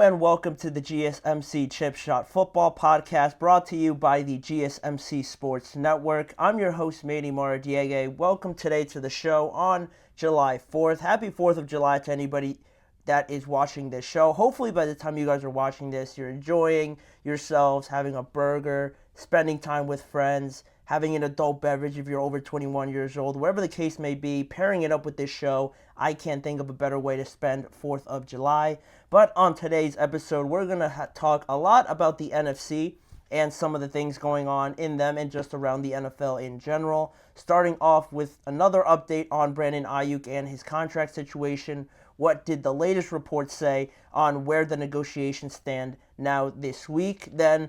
and welcome to the GSMC Chip Shot Football Podcast, brought to you by the GSMC Sports Network. I'm your host, Manny Maradiege. Welcome today to the show on July 4th. Happy 4th of July to anybody that is watching this show. Hopefully by the time you guys are watching this, you're enjoying yourselves, having a burger, spending time with friends, having an adult beverage if you're over 21 years old, whatever the case may be, pairing it up with this show. I can't think of a better way to spend 4th of July. But on today's episode, we're going to talk a lot about the NFC and some of the things going on in them and just around the NFL in general. Starting off with another update on Brandon Aiyuk and his contract situation. What did the latest reports say on where the negotiations stand now this week? Then,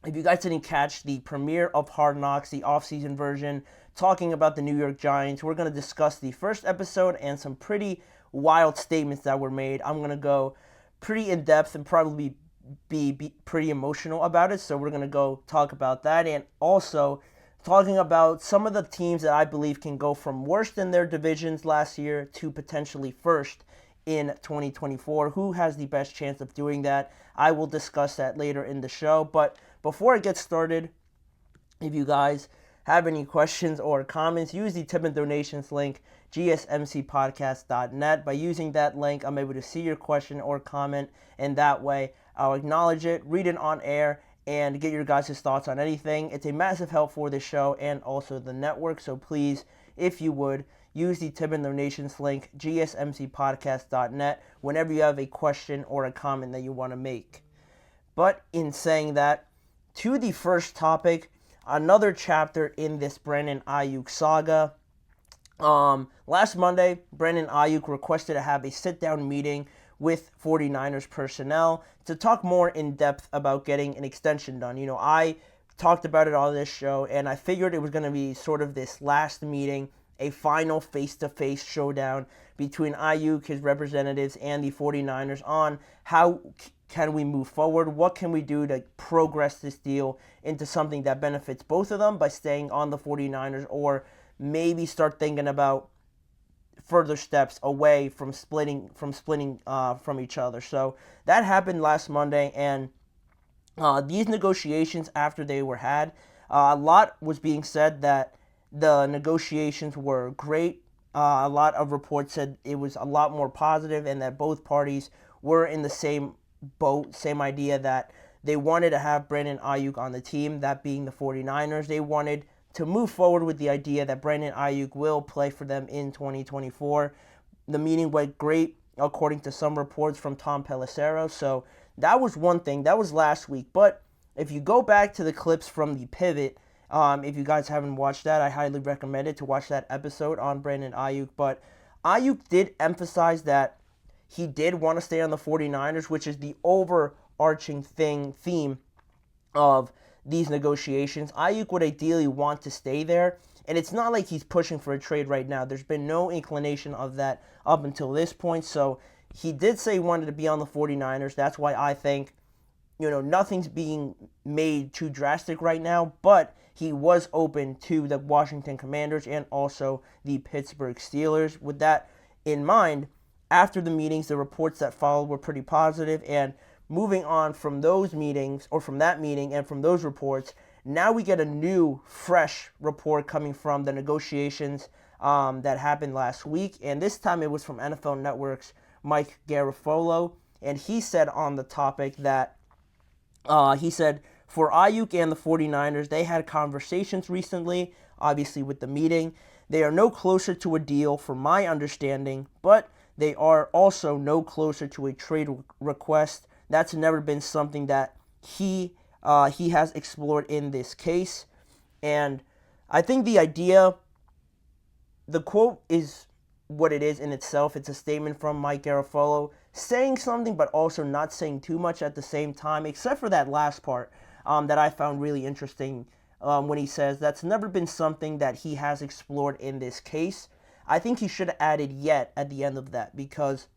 if you guys didn't catch the premiere of Hard Knocks, the offseason version, talking about the New York Giants, we're going to discuss the first episode and some pretty wild statements that were made. I'm going to go pretty in-depth and probably be pretty emotional about it, so we're going to go talk about that, and also talking about some of the teams that I believe can go from worst in their divisions last year to potentially first in 2024. Who has the best chance of doing that? I will discuss that later in the show, but before I get started, if you guys have any questions or comments, use the tip and donations link, gsmcpodcast.net. By using that link, I'm able to see your question or comment, and that way I'll acknowledge it, read it on air, and get your guys' thoughts on anything. It's a massive help for this show and also the network, so please, if you would, use the tip and donations link, gsmcpodcast.net, whenever you have a question or a comment that you want to make. But in saying that, to the first topic, another chapter in this Brandon Aiyuk saga. Last Monday, Brandon Aiyuk requested to have a sit-down meeting with 49ers personnel to talk more in depth about getting an extension done. You know, I talked about it on this show, and I figured it was going to be sort of this last meeting, a final face-to-face showdown between Aiyuk, his representatives, and the 49ers on how can we move forward, what can we do to progress this deal into something that benefits both of them by staying on the 49ers, or maybe start thinking about further steps away from splitting from each other. So that happened last Monday, and these negotiations, after they were had, a lot was being said that the negotiations were great. A lot of reports said it was a lot more positive and that both parties were in the same boat, same idea that they wanted to have Brandon Aiyuk on the team, that being the 49ers. They wanted to move forward with the idea that Brandon Aiyuk will play for them in 2024. The meeting went great, according to some reports from Tom Pelissero. So that was one thing. That was last week. But if you go back to the clips from the pivot, if you guys haven't watched that, I highly recommend it to watch that episode on Brandon Aiyuk. But Aiyuk did emphasize that he did want to stay on the 49ers, which is the overarching theme of these negotiations. Aiyuk would ideally want to stay there, and it's not like he's pushing for a trade right now. There's been no inclination of that up until this point, so he did say he wanted to be on the 49ers. That's why I think, nothing's being made too drastic right now, but he was open to the Washington Commanders and also the Pittsburgh Steelers. With that in mind, after the meetings, the reports that followed were pretty positive, and moving on from those meetings, or from that meeting and from those reports, now we get a new, fresh report coming from the negotiations that happened last week, and this time it was from NFL Network's Mike Garafolo, and he said on the topic that, he said, for Aiyuk and the 49ers, they had conversations recently, obviously with the meeting. They are no closer to a deal, from my understanding, but they are also no closer to a trade request. That's never been something that he has explored in this case. And I think the quote is what it is in itself. It's a statement from Mike Garafolo saying something but also not saying too much at the same time, except for that last part that I found really interesting when he says that's never been something that he has explored in this case. I think he should have added yet at the end of that, because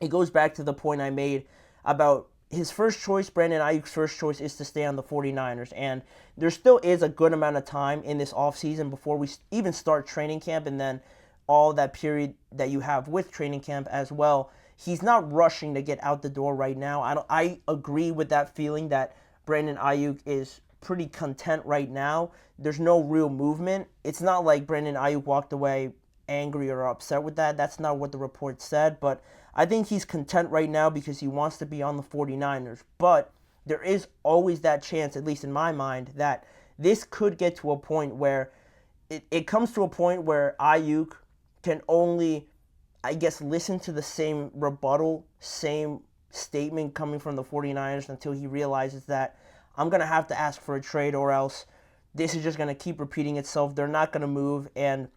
it goes back to the point I made about his first choice. Brandon Aiyuk's first choice is to stay on the 49ers, and there still is a good amount of time in this offseason before we even start training camp, and then all that period that you have with training camp as well. he's not rushing to get out the door right now. I agree with that feeling that Brandon Aiyuk is pretty content right now. There's no real movement. It's not like Brandon Aiyuk walked away angry or upset with that. That's not what the report said, but I think he's content right now because he wants to be on the 49ers. But there is always that chance, at least in my mind, that this could get to a point where it comes to a point where Aiyuk can only, I guess, listen to the same rebuttal, same statement coming from the 49ers until he realizes that I'm going to have to ask for a trade or else this is just going to keep repeating itself. They're not going to move, and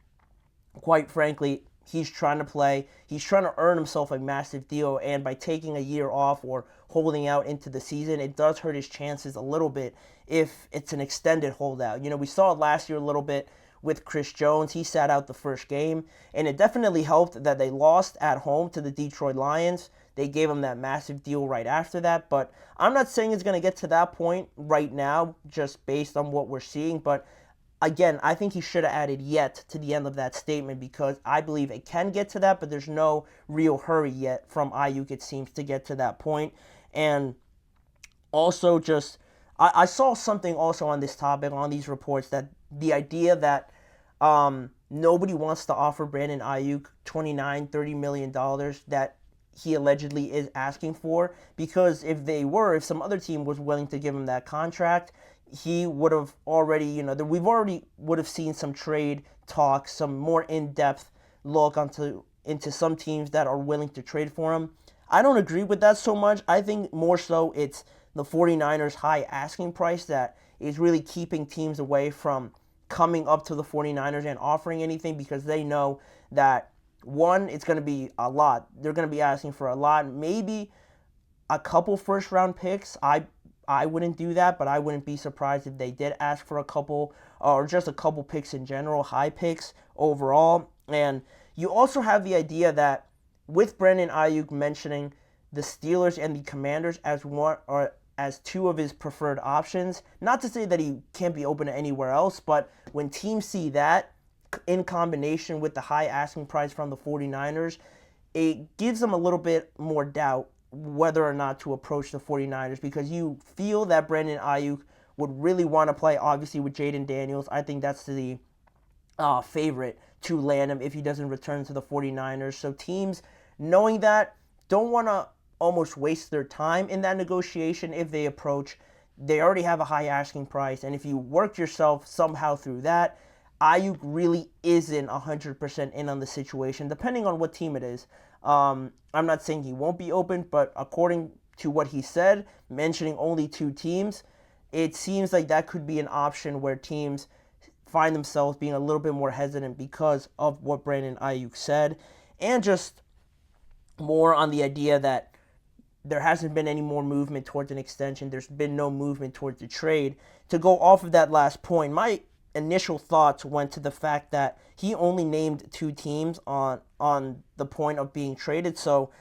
quite frankly, he's trying to play. He's trying to earn himself a massive deal, and by taking a year off or holding out into the season, it does hurt his chances a little bit if it's an extended holdout. We saw it last year a little bit with Chris Jones. He sat out the first game, and it definitely helped that they lost at home to the Detroit Lions. They gave him that massive deal right after that, but I'm not saying it's going to get to that point right now just based on what we're seeing, but again, I think he should have added yet to the end of that statement because I believe it can get to that, but there's no real hurry yet from Aiyuk, it seems, to get to that point. And also just, I saw something also on this topic, on these reports, that the idea that nobody wants to offer Brandon Aiyuk $29-30 million that he allegedly is asking for, because if some other team was willing to give him that contract, he would have already, we've already would have seen some trade talk, some more in-depth look into some teams that are willing to trade for him. I don't agree with that so much. I think more so it's the 49ers' high asking price that is really keeping teams away from coming up to the 49ers and offering anything, because they know that, one, it's going to be a lot. They're going to be asking for a lot, maybe a couple first-round picks. I wouldn't do that, but I wouldn't be surprised if they did ask for a couple, or just a couple picks in general, high picks overall. And you also have the idea that with Brandon Aiyuk mentioning the Steelers and the Commanders as one or as two of his preferred options, not to say that he can't be open to anywhere else, but when teams see that in combination with the high asking price from the 49ers, it gives them a little bit more doubt whether or not to approach the 49ers, because you feel that Brandon Aiyuk would really want to play, obviously, with Jaden Daniels. I think that's the favorite to land him if he doesn't return to the 49ers. So teams, knowing that, don't want to almost waste their time in that negotiation if they approach. They already have a high asking price, and if you work yourself somehow through that, Aiyuk really isn't 100% in on the situation, depending on what team it is. I'm not saying he won't be open, but according to what he said, mentioning only two teams, it seems like that could be an option where teams find themselves being a little bit more hesitant because of what Brandon Aiyuk said, and just more on the idea that there hasn't been any more movement towards an extension. There's been no movement towards the trade. To go off of that last point, my initial thoughts went to the fact that he only named two teams on the point of being traded. So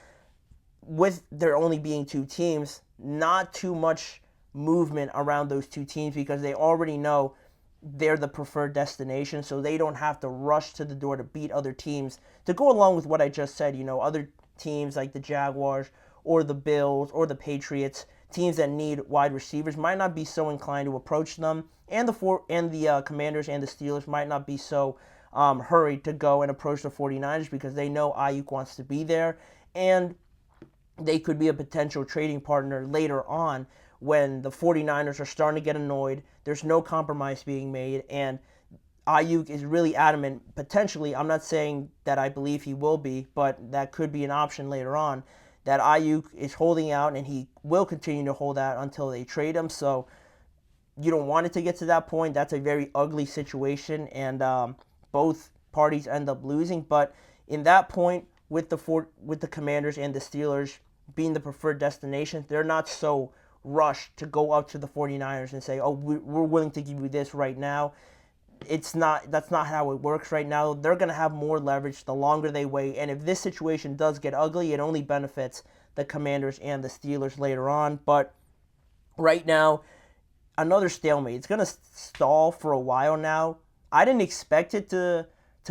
with there only being two teams, not too much movement around those two teams, because they already know they're the preferred destination, so they don't have to rush to the door to beat other teams. To go along with what I just said, other teams like the Jaguars or the Bills or the Patriots, teams that need wide receivers, might not be so inclined to approach them, and the Commanders and the Steelers might not be so hurried to go and approach the 49ers, because they know Aiyuk wants to be there, and they could be a potential trading partner later on when the 49ers are starting to get annoyed, there's no compromise being made, and Aiyuk is really adamant, potentially, I'm not saying that I believe he will be, but that could be an option later on, that Aiyuk is holding out, and he will continue to hold out until they trade him. So you don't want it to get to that point. That's a very ugly situation, and both parties end up losing. But in that point, with the Commanders and the Steelers being the preferred destination, they're not so rushed to go up to the 49ers and say, oh, we're willing to give you this right now. That's not how it works right now. They're going to have more leverage the longer they wait, and if this situation does get ugly, it only benefits the Commanders and the Steelers later on. But right now, another stalemate. It's going to stall for a while now. I didn't expect it to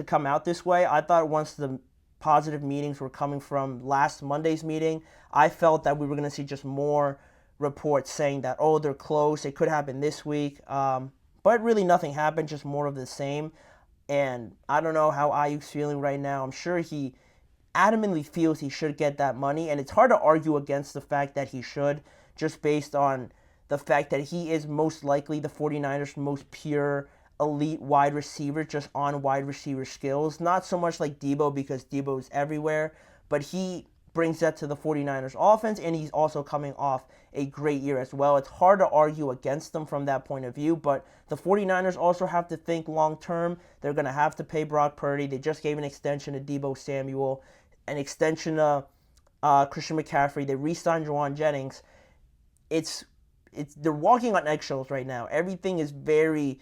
come out this way. I thought once the positive meetings were coming from last Monday's meeting. I felt that we were going to see just more reports saying that, oh, they're close, it could happen this week. But really nothing happened, just more of the same. And I don't know how Aiyuk's feeling right now. I'm sure he adamantly feels he should get that money, and it's hard to argue against the fact that he should, just based on the fact that he is most likely the 49ers' most pure elite wide receiver, just on wide receiver skills. Not so much like Debo, because Debo is everywhere, but he brings that to the 49ers offense, and he's also coming off a great year as well. It's hard to argue against them from that point of view, but the 49ers also have to think long term. They're going to have to pay Brock Purdy. They just gave an extension to Debo Samuel, an extension to Christian McCaffrey. They re-signed Juwan Jennings. They're walking on eggshells right now. Everything is very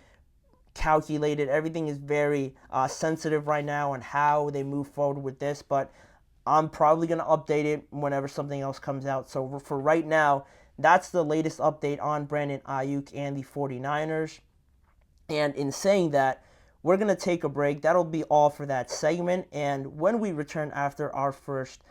calculated. Everything is very sensitive right now on how they move forward with this, but I'm probably going to update it whenever something else comes out. So for right now, that's the latest update on Brandon Aiyuk and the 49ers. And in saying that, we're going to take a break. That'll be all for that segment. And when we return after our first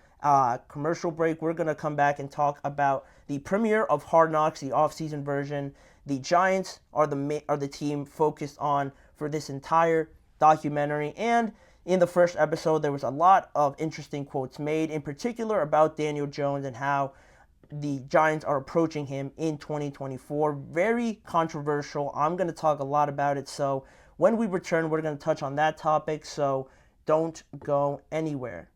commercial break, we're going to come back and talk about the premiere of Hard Knocks, the off-season version. The Giants are the team focused on for this entire documentary. And in the first episode, there was a lot of interesting quotes made, in particular about Daniel Jones and how the Giants are approaching him in 2024. Very controversial. I'm going to talk a lot about it. So when we return, we're going to touch on that topic. So don't go anywhere.